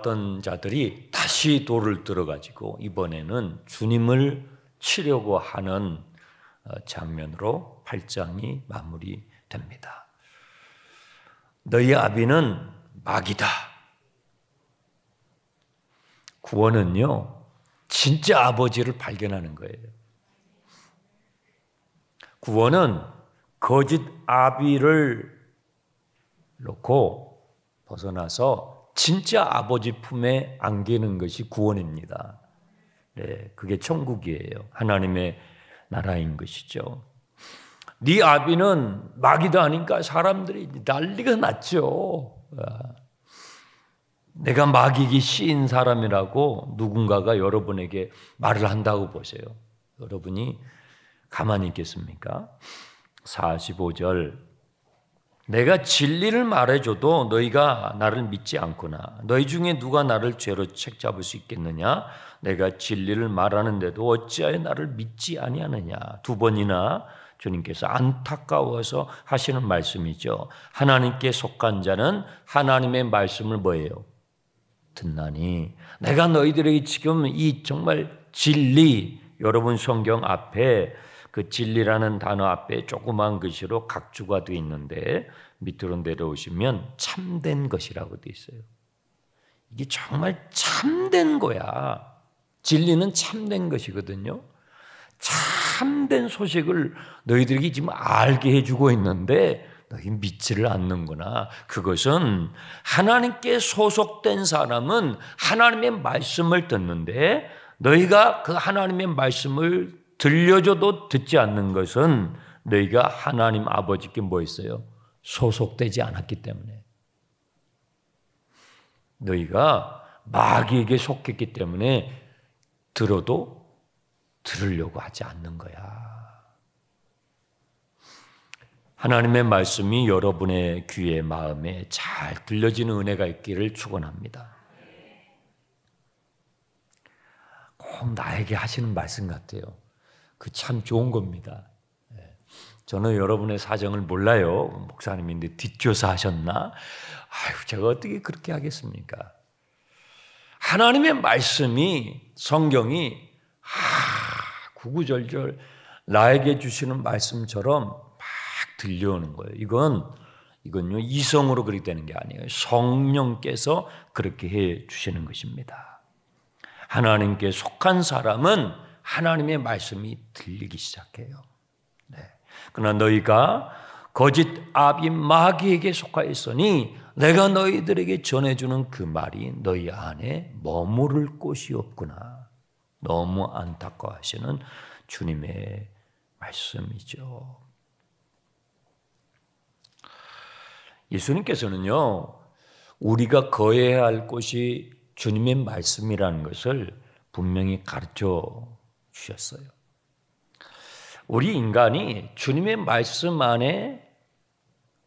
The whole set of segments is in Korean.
돌아왔던 자들이 다시 돌을 들어가지고 이번에는 주님을 치려고 하는 장면으로 8장이 마무리됩니다. 너희 아비는 마귀다. 구원은요, 진짜 아버지를 발견하는 거예요. 구원은 거짓 아비를 놓고 벗어나서 진짜 아버지 품에 안기는 것이 구원입니다. 네, 그게 천국이에요. 하나님의 나라인 것이죠. 네 아비는 마귀다 하니까 사람들이 난리가 났죠. 내가 마귀기 씌인 사람이라고 누군가가 여러분에게 말을 한다고 보세요. 여러분이 가만히 있겠습니까? 45절, 내가 진리를 말해줘도 너희가 나를 믿지 않구나. 너희 중에 누가 나를 죄로 책잡을 수 있겠느냐? 내가 진리를 말하는데도 어찌하여 나를 믿지 아니하느냐? 두 번이나 주님께서 안타까워서 하시는 말씀이죠. 하나님께 속한 자는 하나님의 말씀을 뭐예요? 듣나니. 내가 너희들에게 지금 이 정말 진리, 여러분 성경 앞에 그 진리라는 단어 앞에 조그만 글씨로 각주가 되어 있는데 밑으로 내려오시면 참된 것이라고 되어 있어요. 이게 정말 참된 거야. 진리는 참된 것이거든요. 참된 소식을 너희들에게 지금 알게 해주고 있는데 너희 믿지를 않는구나. 그것은 하나님께 소속된 사람은 하나님의 말씀을 듣는데 너희가 그 하나님의 말씀을 들려줘도 듣지 않는 것은 너희가 하나님 아버지께 뭐 있어요? 소속되지 않았기 때문에. 너희가 마귀에게 속했기 때문에 들어도 들으려고 하지 않는 거야. 하나님의 말씀이 여러분의 귀에 마음에 잘 들려지는 은혜가 있기를 축원합니다. 꼭 나에게 하시는 말씀 같아요. 그 참 좋은 겁니다. 저는 여러분의 사정을 몰라요. 목사님인데 뒷조사 하셨나? 아유, 제가 어떻게 그렇게 하겠습니까? 하나님의 말씀이, 성경이 구구절절 나에게 주시는 말씀처럼 막 들려오는 거예요. 이건요, 이성으로 그렇게 되는 게 아니에요. 성령께서 그렇게 해 주시는 것입니다. 하나님께 속한 사람은 하나님의 말씀이 들리기 시작해요. 네. 그러나 너희가 거짓 아비 마귀에게 속하였으니 내가 너희들에게 전해주는 그 말이 너희 안에 머무를 곳이 없구나. 너무 안타까워하시는 주님의 말씀이죠. 예수님께서는요, 우리가 거해야 할 곳이 주님의 말씀이라는 것을 분명히 가르쳐 주셨어요. 우리 인간이 주님의 말씀 안에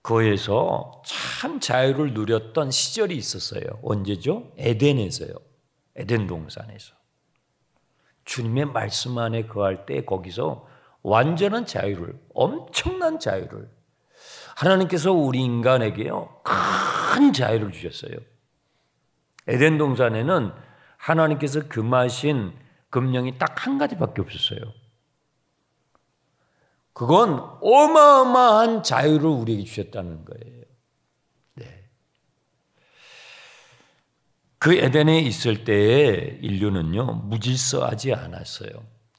거해서 참 자유를 누렸던 시절이 있었어요. 언제죠? 에덴에서요. 에덴 동산에서. 주님의 말씀 안에 거할 때 거기서 완전한 자유를, 엄청난 자유를 하나님께서 우리 인간에게요, 큰 자유를 주셨어요. 에덴 동산에는 하나님께서 금하신 금령이 딱 한 가지밖에 없었어요. 그건 어마어마한 자유를 우리에게 주셨다는 거예요. 네. 그 에덴에 있을 때의 인류는요, 무질서하지 않았어요.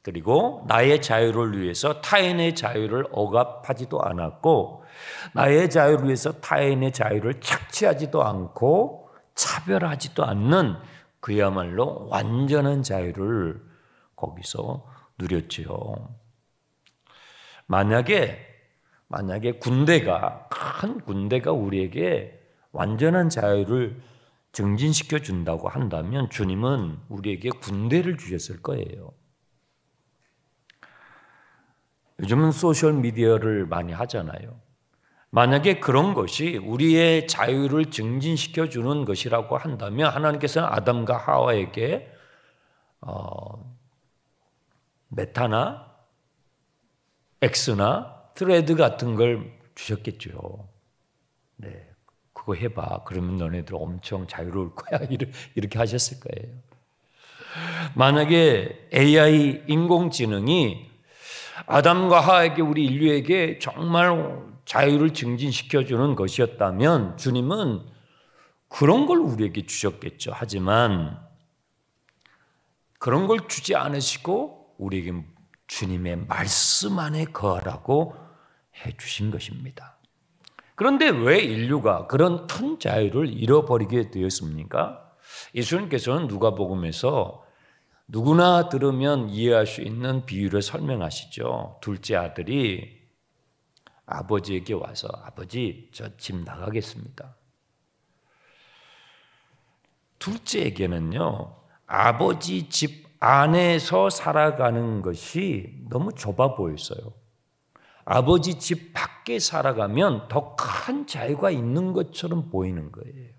그리고 나의 자유를 위해서 타인의 자유를 억압하지도 않았고, 나의 자유를 위해서 타인의 자유를 착취하지도 않고 차별하지도 않는 그야말로 완전한 자유를 거기서 누렸지요. 만약에 큰 군대가 우리에게 완전한 자유를 증진시켜 준다고 한다면 주님은 우리에게 군대를 주셨을 거예요. 요즘은 소셜 미디어를 많이 하잖아요. 만약에 그런 것이 우리의 자유를 증진시켜 주는 것이라고 한다면 하나님께서는 아담과 하와에게 메타나 엑스나 트레드 같은 걸 주셨겠죠. 네, 그거 해봐. 그러면 너네들 엄청 자유로울 거야. 이렇게 하셨을 거예요. 만약에 AI 인공지능이 아담과 하와에게 우리 인류에게 정말 자유를 증진시켜주는 것이었다면 주님은 그런 걸 우리에게 주셨겠죠. 하지만 그런 걸 주지 않으시고 우리에게 주님의 말씀 안에 거하라고 해주신 것입니다. 그런데 왜 인류가 그런 큰 자유를 잃어버리게 되었습니까? 예수님께서는 누가복음에서 누구나 들으면 이해할 수 있는 비유를 설명하시죠. 둘째 아들이 아버지에게 와서 아버지, 저 집 나가겠습니다. 둘째에게는요, 아버지 집 안에서 살아가는 것이 너무 좁아 보였어요. 아버지 집 밖에 살아가면 더 큰 자유가 있는 것처럼 보이는 거예요.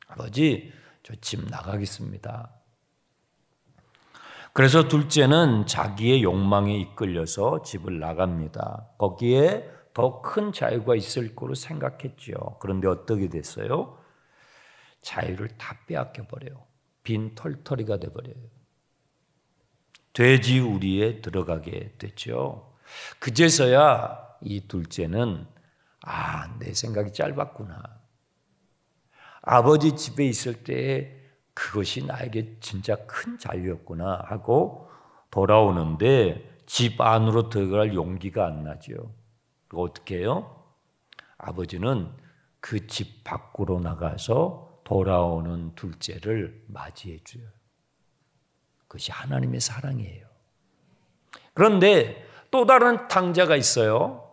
아버지, 저 집 나가겠습니다. 그래서 둘째는 자기의 욕망에 이끌려서 집을 나갑니다. 거기에 더 큰 자유가 있을 거로 생각했죠. 그런데 어떻게 됐어요? 자유를 다 빼앗겨 버려요. 빈 털터리가 돼 버려요. 돼지 우리에 들어가게 됐죠. 그제서야 이 둘째는 내 생각이 짧았구나. 아버지 집에 있을 때 그것이 나에게 진짜 큰 자유였구나 하고 돌아오는데 집 안으로 들어갈 용기가 안 나죠. 어떻게 해요? 아버지는 그 집 밖으로 나가서 돌아오는 둘째를 맞이해 줘요. 그것이 하나님의 사랑이에요. 그런데 또 다른 탕자가 있어요.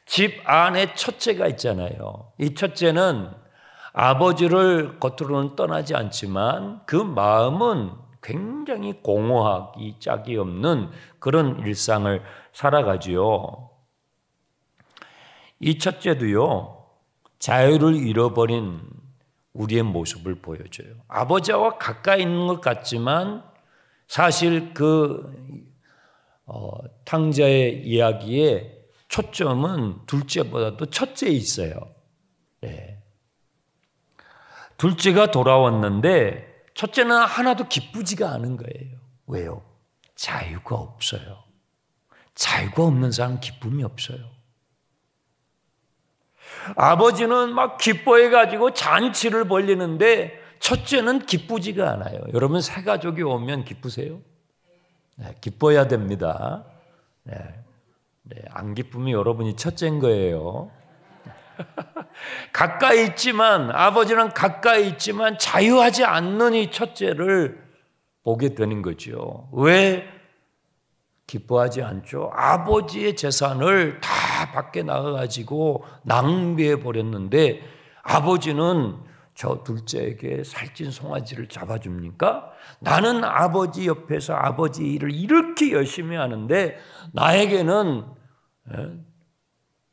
집 안에 첫째가 있잖아요. 이 첫째는 아버지를 겉으로는 떠나지 않지만 그 마음은 굉장히 공허하기 짝이 없는 그런 일상을 살아가지요. 이 첫째도요, 자유를 잃어버린 우리의 모습을 보여줘요. 아버지와 가까이 있는 것 같지만 사실 그 탕자의 이야기의 초점은 둘째보다도 첫째에 있어요. 네. 둘째가 돌아왔는데 첫째는 하나도 기쁘지가 않은 거예요. 왜요? 자유가 없어요. 자유가 없는 사람은 기쁨이 없어요. 아버지는 막 기뻐해가지고 잔치를 벌리는데 첫째는 기쁘지가 않아요. 여러분 새 가족이 오면 기쁘세요? 네, 기뻐야 됩니다. 네, 안 기쁘면 여러분이 첫째인 거예요. 가까이 있지만 아버지랑 가까이 있지만 자유하지 않는 이 첫째를 보게 되는 거죠. 왜 기뻐하지 않죠? 아버지의 재산을 다 밖에 나가가지고 낭비해 버렸는데 아버지는 저 둘째에게 살찐 송아지를 잡아줍니까? 나는 아버지 옆에서 아버지 일을 이렇게 열심히 하는데 나에게는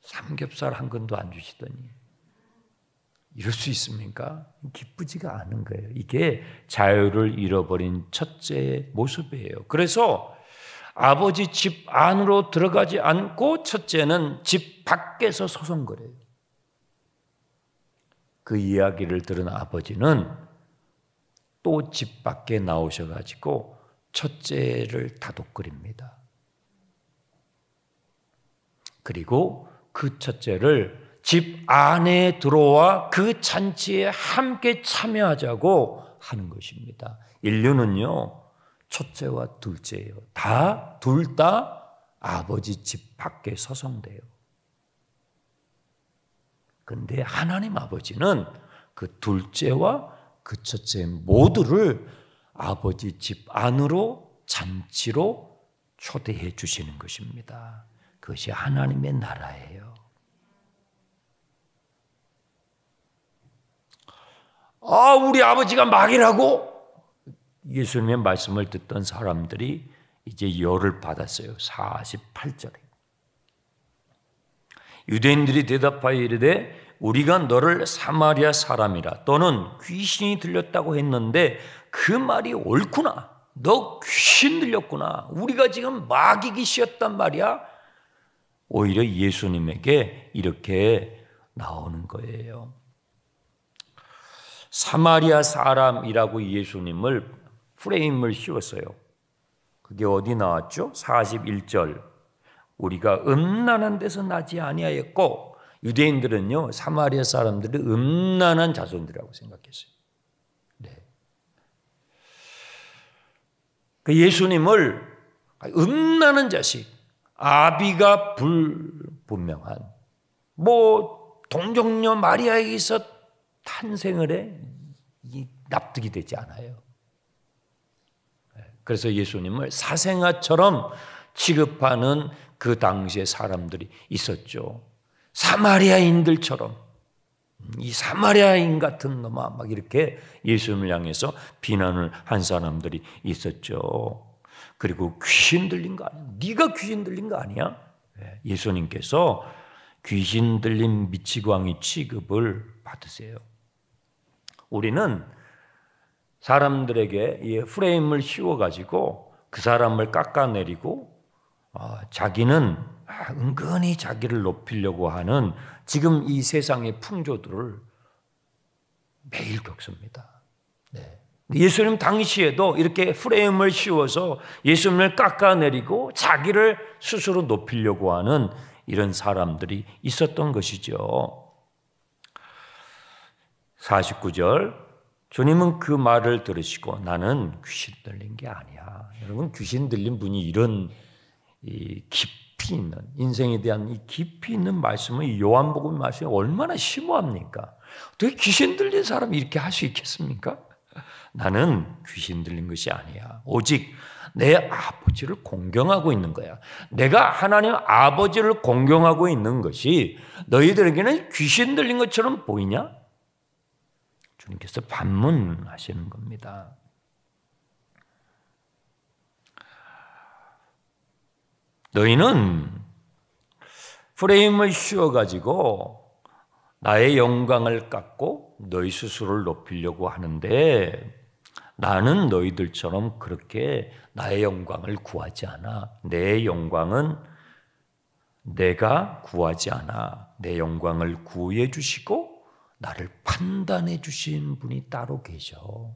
삼겹살 한 근도 안 주시더니 이럴 수 있습니까? 기쁘지가 않은 거예요. 이게 자유를 잃어버린 첫째의 모습이에요. 그래서 아버지 집 안으로 들어가지 않고 첫째는 집 밖에서 소송거려요. 그 이야기를 들은 아버지는 또 집 밖에 나오셔가지고 첫째를 다독거립니다. 그리고 그 첫째를 집 안에 들어와 그 잔치에 함께 참여하자고 하는 것입니다. 인류는요, 첫째와 둘째예요. 둘 다 아버지 집 밖에 서성대요. 그런데 하나님 아버지는 그 둘째와 그 첫째 모두를 아버지 집 안으로 잔치로 초대해 주시는 것입니다. 그것이 하나님의 나라예요. 우리 아버지가 마귀라고? 예수님의 말씀을 듣던 사람들이 이제 열을 받았어요. 48절에. 유대인들이 대답하여 이르되 우리가 너를 사마리아 사람이라 또는 귀신이 들렸다고 했는데 그 말이 옳구나. 너 귀신 들렸구나. 우리가 지금 마귀 귀신이었단 말이야. 오히려 예수님에게 이렇게 나오는 거예요. 사마리아 사람이라고 예수님을 프레임을 씌웠어요. 그게 어디 나왔죠? 41절. 우리가 음란한 데서 나지 아니하였고, 유대인들은요 사마리아 사람들을 음란한 자손들이라고 생각했어요. 네. 그 예수님을 음란한 자식, 아비가 불분명한 동정녀 마리아에게서 탄생을 해 납득이 되지 않아요. 그래서 예수님을 사생아처럼 취급하는 그 당시의 사람들이 있었죠. 사마리아인들처럼, 이 사마리아인 같은 놈아 막 이렇게 예수님을 향해서 비난을 한 사람들이 있었죠. 그리고 귀신 들린 거 아니야? 네가 귀신 들린 거 아니야? 예수님께서 귀신 들린 미치광이 취급을 받으세요. 우리는 사람들에게 이 프레임을 씌워가지고 그 사람을 깎아내리고 자기는 은근히 자기를 높이려고 하는 지금 이 세상의 풍조들을 매일 겪습니다. 네. 예수님 당시에도 이렇게 프레임을 씌워서 예수님을 깎아내리고 자기를 스스로 높이려고 하는 이런 사람들이 있었던 것이죠. 49절, 주님은 그 말을 들으시고 나는 귀신 들린 게 아니야. 여러분, 귀신 들린 분이 이런 이 깊이 있는, 인생에 대한 이 깊이 있는 말씀을 이 요한복음 말씀이 얼마나 심오합니까? 어떻게 귀신 들린 사람이 이렇게 할 수 있겠습니까? 나는 귀신 들린 것이 아니야. 오직 내 아버지를 공경하고 있는 거야. 내가 하나님 아버지를 공경하고 있는 것이 너희들에게는 귀신 들린 것처럼 보이냐? 주님께서 반문하시는 겁니다. 너희는 프레임을 씌워가지고 나의 영광을 깎고 너희 스스로를 높이려고 하는데 나는 너희들처럼 그렇게 나의 영광을 구하지 않아. 내 영광은 내가 구하지 않아. 내 영광을 구해 주시고 나를 판단해 주신 분이 따로 계셔.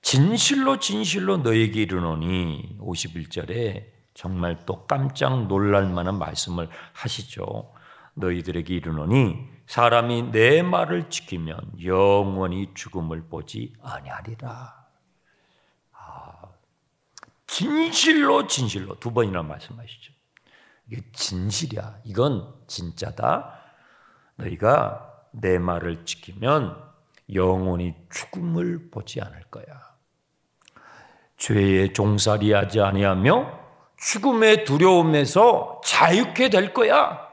진실로 진실로 너에게 이르노니 51절에 정말 또 깜짝 놀랄 만한 말씀을 하시죠. 너희들에게 이르노니 사람이 내 말을 지키면 영원히 죽음을 보지 아니하리라. 진실로 진실로 두 번이나 말씀하시죠. 이게 진실이야. 이건 진짜다. 너희가 내 말을 지키면 영원히 죽음을 보지 않을 거야. 죄에 종살이하지 아니하며 죽음의 두려움에서 자유케 될 거야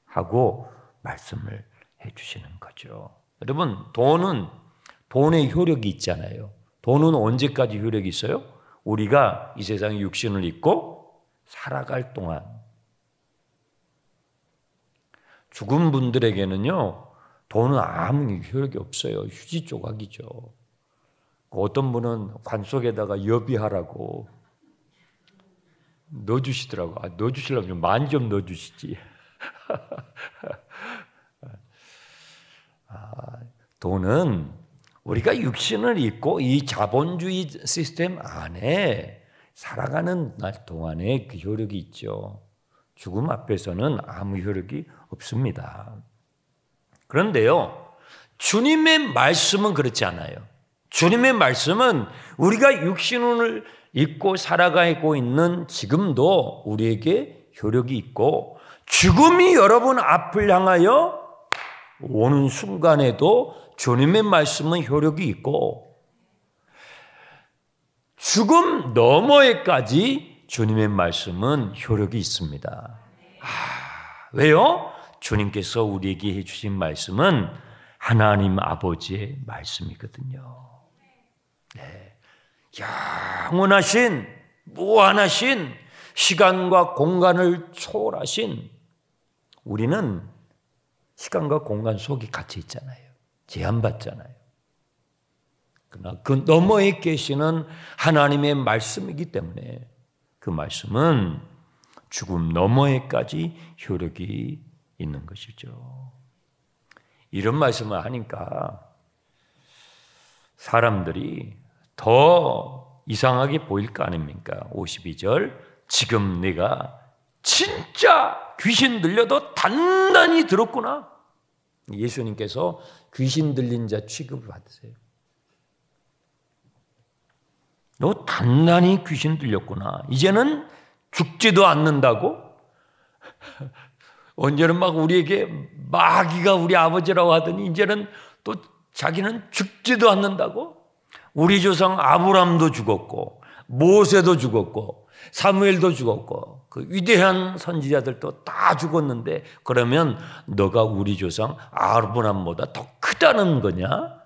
하고 말씀을 해주시는 거죠. 여러분, 돈의 효력이 있잖아요. 돈은 언제까지 효력이 있어요? 우리가 이 세상에 육신을 입고 살아갈 동안. 죽은 분들에게는요, 돈은 아무 효력이 없어요. 휴지 조각이죠. 어떤 분은 관 속에다가 여비하라고 넣어주시더라고. 넣어주시려면 좀 많이 좀 넣어주시지. 돈은 우리가 육신을 입고 이 자본주의 시스템 안에 살아가는 날 동안에 그 효력이 있죠. 죽음 앞에서는 아무 효력이 없습니다. 그런데요, 주님의 말씀은 그렇지 않아요. 주님의 말씀은 우리가 육신을 입고 살아가고 있는 지금도 우리에게 효력이 있고, 죽음이 여러분 앞을 향하여 오는 순간에도 주님의 말씀은 효력이 있고, 죽음 너머에까지 주님의 말씀은 효력이 있습니다. 왜요? 주님께서 우리에게 해주신 말씀은 하나님 아버지의 말씀이거든요. 네. 영원하신, 무한하신, 시간과 공간을 초월하신, 우리는 시간과 공간 속에 갇혀 있잖아요. 제한받잖아요. 그러나 그 너머에 계시는 하나님의 말씀이기 때문에 그 말씀은 죽음 너머에까지 효력이 있는 것이죠. 이런 말씀을 하니까 사람들이 더 이상하게 보일 거 아닙니까? 52절, 지금 내가 진짜 귀신 들려도 단단히 들었구나. 예수님께서 귀신 들린 자 취급을 받으세요. 너 단단히 귀신 들렸구나. 이제는 죽지도 않는다고? 언제는 막 우리에게 마귀가 우리 아버지라고 하더니 이제는 또 자기는 죽지도 않는다고? 우리 조상 아브람도 죽었고 모세도 죽었고 사무엘도 죽었고 그 위대한 선지자들도 다 죽었는데 그러면 너가 우리 조상 아브람보다 더 크다는 거냐?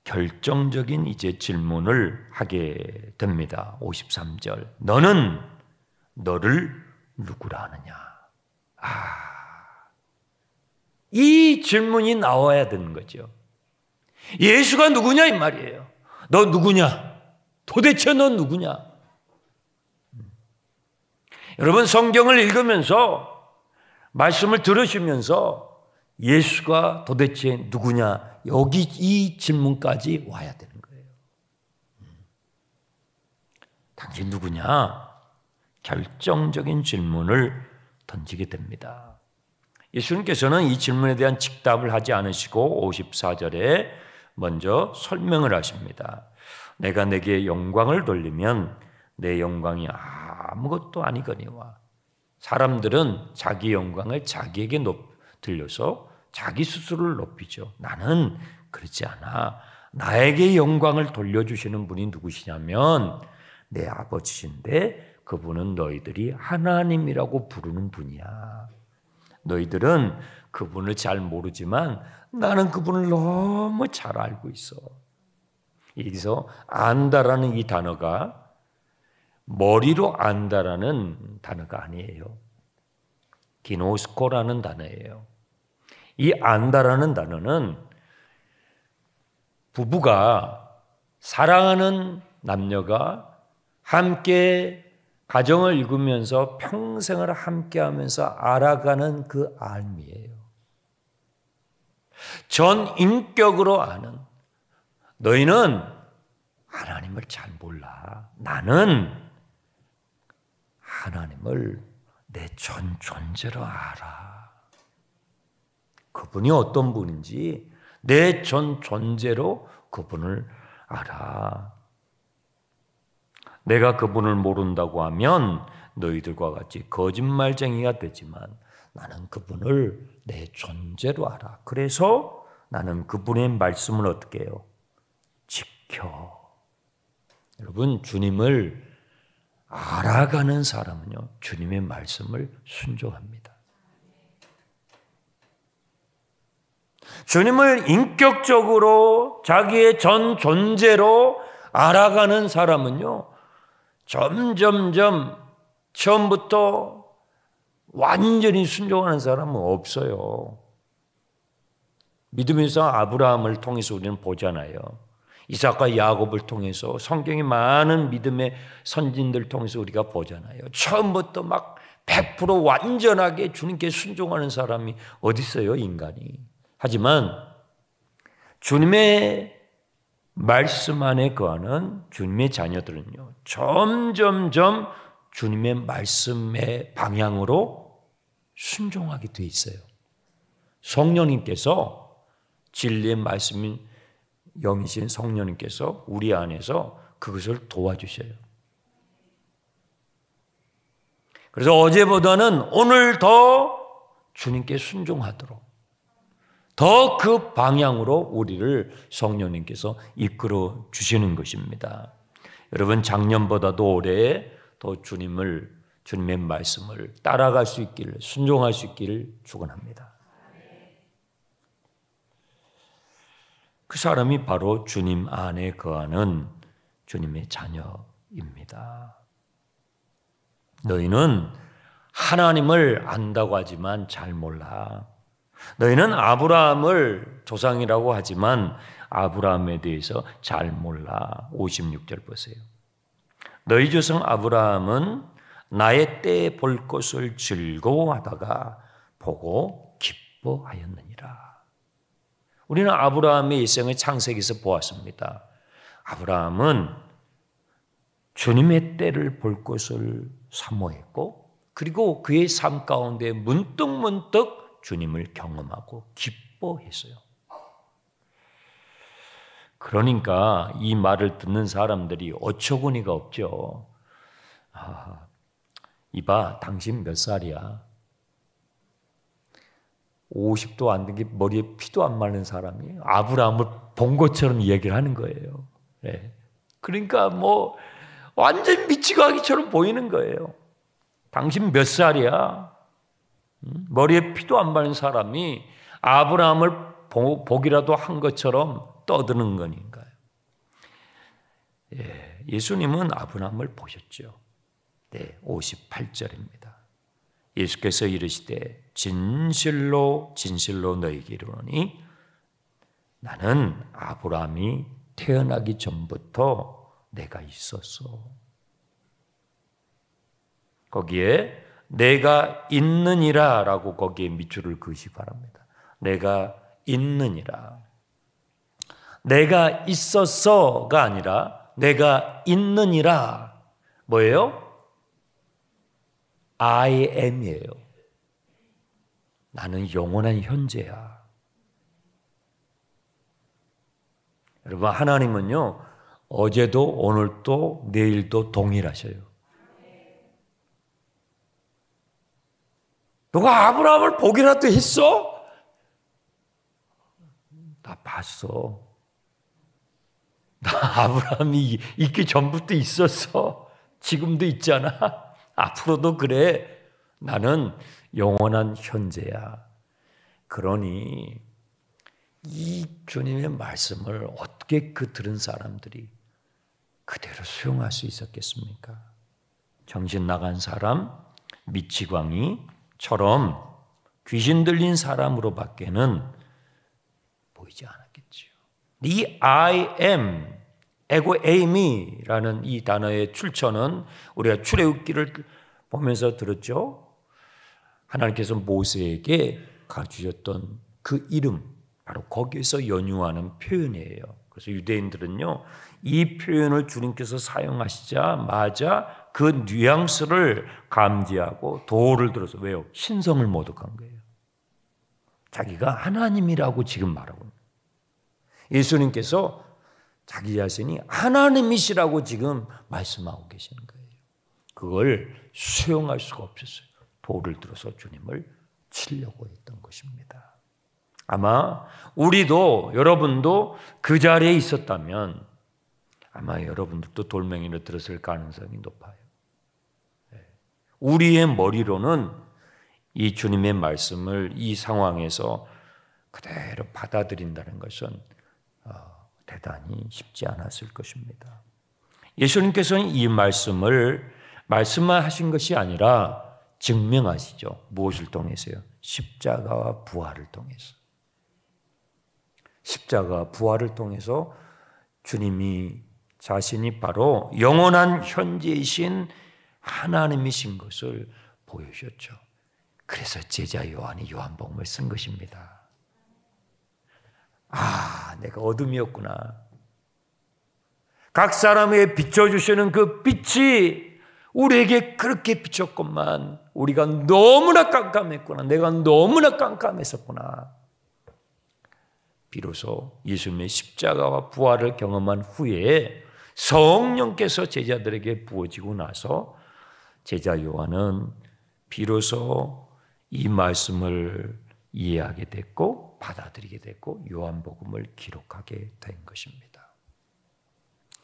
결정적인 이제 질문을 하게 됩니다. 53절. 너는 너를 누구라 하느냐? 이 질문이 나와야 되는 거죠. 예수가 누구냐 이 말이에요. 너 누구냐? 도대체 너 누구냐? 여러분 성경을 읽으면서 말씀을 들으시면서 예수가 도대체 누구냐? 여기 이 질문까지 와야 되는 거예요. 당신 누구냐? 결정적인 질문을 던지게 됩니다. 예수님께서는 이 질문에 대한 직답을 하지 않으시고 54절에 먼저 설명을 하십니다. 내가 내게 영광을 돌리면 내 영광이 아무것도 아니거니와. 사람들은 자기 영광을 자기에게 들려서 자기 스스로를 높이죠. 나는 그렇지 않아. 나에게 영광을 돌려주시는 분이 누구시냐면 내 아버지신데 그분은 너희들이 하나님이라고 부르는 분이야. 너희들은 그분을 잘 모르지만 나는 그분을 너무 잘 알고 있어. 여기서 안다라는 이 단어가 머리로 안다라는 단어가 아니에요. 기노스코라는 단어예요. 이 안다라는 단어는 부부가 사랑하는 남녀가 함께 가정을 이루면서 평생을 함께하면서 알아가는 그 알미예요. 전 인격으로 아는. 너희는 하나님을 잘 몰라. 나는 하나님을 내 전 존재로 알아. 그분이 어떤 분인지 내 전 존재로 그분을 알아. 내가 그분을 모른다고 하면 너희들과 같이 거짓말쟁이가 되지만 나는 그분을 내 존재로 알아. 그래서 나는 그분의 말씀을 어떻게 해요? 지켜. 여러분, 주님을 알아가는 사람은요, 주님의 말씀을 순종합니다. 주님을 인격적으로 자기의 전 존재로 알아가는 사람은요, 점점점 처음부터 완전히 순종하는 사람은 없어요. 믿음에서 아브라함을 통해서 우리는 보잖아요. 이삭과 야곱을 통해서 성경의 많은 믿음의 선진들 통해서 우리가 보잖아요. 처음부터 막 100% 완전하게 주님께 순종하는 사람이 어디 있어요, 인간이. 하지만 주님의 말씀 안에 거하는 주님의 자녀들은요, 점점점 주님의 말씀의 방향으로 순종하게 돼 있어요. 성령님께서 진리의 말씀인 영이신 성령님께서 우리 안에서 그것을 도와주셔요. 그래서 어제보다는 오늘 더 주님께 순종하도록 더 그 방향으로 우리를 성령님께서 이끌어 주시는 것입니다. 여러분, 작년보다도 올해 더 주님의 말씀을 따라갈 수 있기를, 순종할 수 있기를 축원합니다. 그 사람이 바로 주님 안에 거하는 주님의 자녀입니다. 너희는 하나님을 안다고 하지만 잘 몰라. 너희는 아브라함을 조상이라고 하지만 아브라함에 대해서 잘 몰라. 56절 보세요. 너희 조상 아브라함은 나의 때에 볼 것을 즐거워하다가 보고 기뻐하였느니라. 우리는 아브라함의 일생을 창세기에서 보았습니다. 아브라함은 주님의 때를 볼 것을 사모했고, 그리고 그의 삶 가운데 문득문득 주님을 경험하고 기뻐했어요. 그러니까 이 말을 듣는 사람들이 어처구니가 없죠. 이봐, 당신 몇 살이야? 50도 안 된 게 머리에 피도 안 마른 사람이 아브라함을 본 것처럼 얘기를 하는 거예요. 네. 그러니까 완전 미치광이처럼 보이는 거예요. 당신 몇 살이야? 머리에 피도 안 마른 사람이 아브라함을 보기라도 한 것처럼 떠드는 거니까요. 예수님은 아브라함을 보셨죠. 네, 58절입니다. 예수께서 이르시되 진실로 진실로 너희에게 이르노니 나는 아브라함이 태어나기 전부터 내가 있었어. 거기에 내가 있느니라 라고 거기에 밑줄을 그으시 바랍니다. 내가 있느니라. 내가 있었어가 아니라 내가 있느니라. 뭐예요? I am이에요. 나는 영원한 현재야. 여러분, 하나님은요, 어제도 오늘도 내일도 동일하셔요. 너가 아브라함을 보기라도 했어? 나 봤어. 나 아브라함이 있기 전부터 있었어. 지금도 있잖아. 앞으로도 그래. 나는 영원한 현재야. 그러니 이 주님의 말씀을 어떻게 그 들은 사람들이 그대로 수용할 수 있었겠습니까? 정신 나간 사람, 미치광이처럼 귀신 들린 사람으로밖에는 보이지 않았겠지요. 이 I am, 에고 에이미라는 이 단어의 출처는 우리가 출애굽기를 보면서 들었죠. 하나님께서 모세에게 가르치셨던 그 이름, 바로 거기에서 연유하는 표현이에요. 그래서 유대인들은요, 이 표현을 주님께서 사용하시자마자 그 뉘앙스를 감지하고 도를 들어서 왜요? 신성을 모독한 거예요. 자기가 하나님이라고 지금 말하고 있는 거예요. 예수님께서 자기 자신이 하나님이시라고 지금 말씀하고 계시는 거예요. 그걸 수용할 수가 없었어요. 돌을 들어서 주님을 치려고 했던 것입니다. 아마 우리도, 여러분도 그 자리에 있었다면 아마 여러분들도 돌멩이를 들었을 가능성이 높아요. 우리의 머리로는 이 주님의 말씀을 이 상황에서 그대로 받아들인다는 것은 대단히 쉽지 않았을 것입니다. 예수님께서는 이 말씀을 말씀만 하신 것이 아니라 증명하시죠. 무엇을 통해서요? 십자가와 부활을 통해서. 십자가와 부활을 통해서 주님이 자신이 바로 영원한 현재이신 하나님이신 것을 보여주셨죠. 그래서 제자 요한이 요한복음을 쓴 것입니다. 내가 어둠이었구나. 각 사람에게 비춰주시는 그 빛이 우리에게 그렇게 비쳤건만 우리가 너무나 깜깜했구나. 내가 너무나 깜깜했었구나. 비로소 예수님의 십자가와 부활을 경험한 후에 성령께서 제자들에게 부어지고 나서 제자 요한은 비로소 이 말씀을 이해하게 됐고 받아들이게 됐고 요한복음을 기록하게 된 것입니다.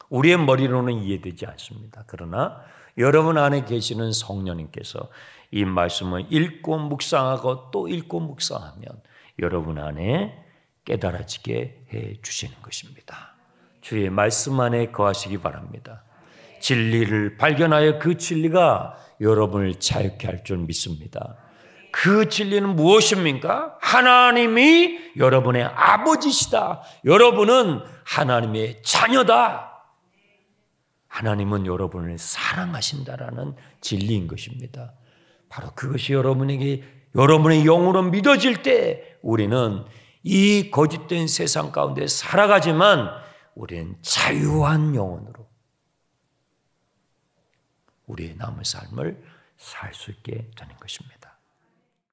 우리의 머리로는 이해되지 않습니다. 그러나 여러분 안에 계시는 성령님께서 이 말씀을 읽고 묵상하고 또 읽고 묵상하면 여러분 안에 깨달아지게 해 주시는 것입니다. 주의 말씀 안에 거하시기 바랍니다. 진리를 발견하여 그 진리가 여러분을 자유케 할 줄 믿습니다. 그 진리는 무엇입니까? 하나님이 여러분의 아버지시다. 여러분은 하나님의 자녀다. 하나님은 여러분을 사랑하신다라는 진리인 것입니다. 바로 그것이 여러분에게 여러분의 영으로 믿어질 때 우리는 이 거짓된 세상 가운데 살아가지만 우리는 자유한 영혼으로 우리의 남은 삶을 살 수 있게 되는 것입니다.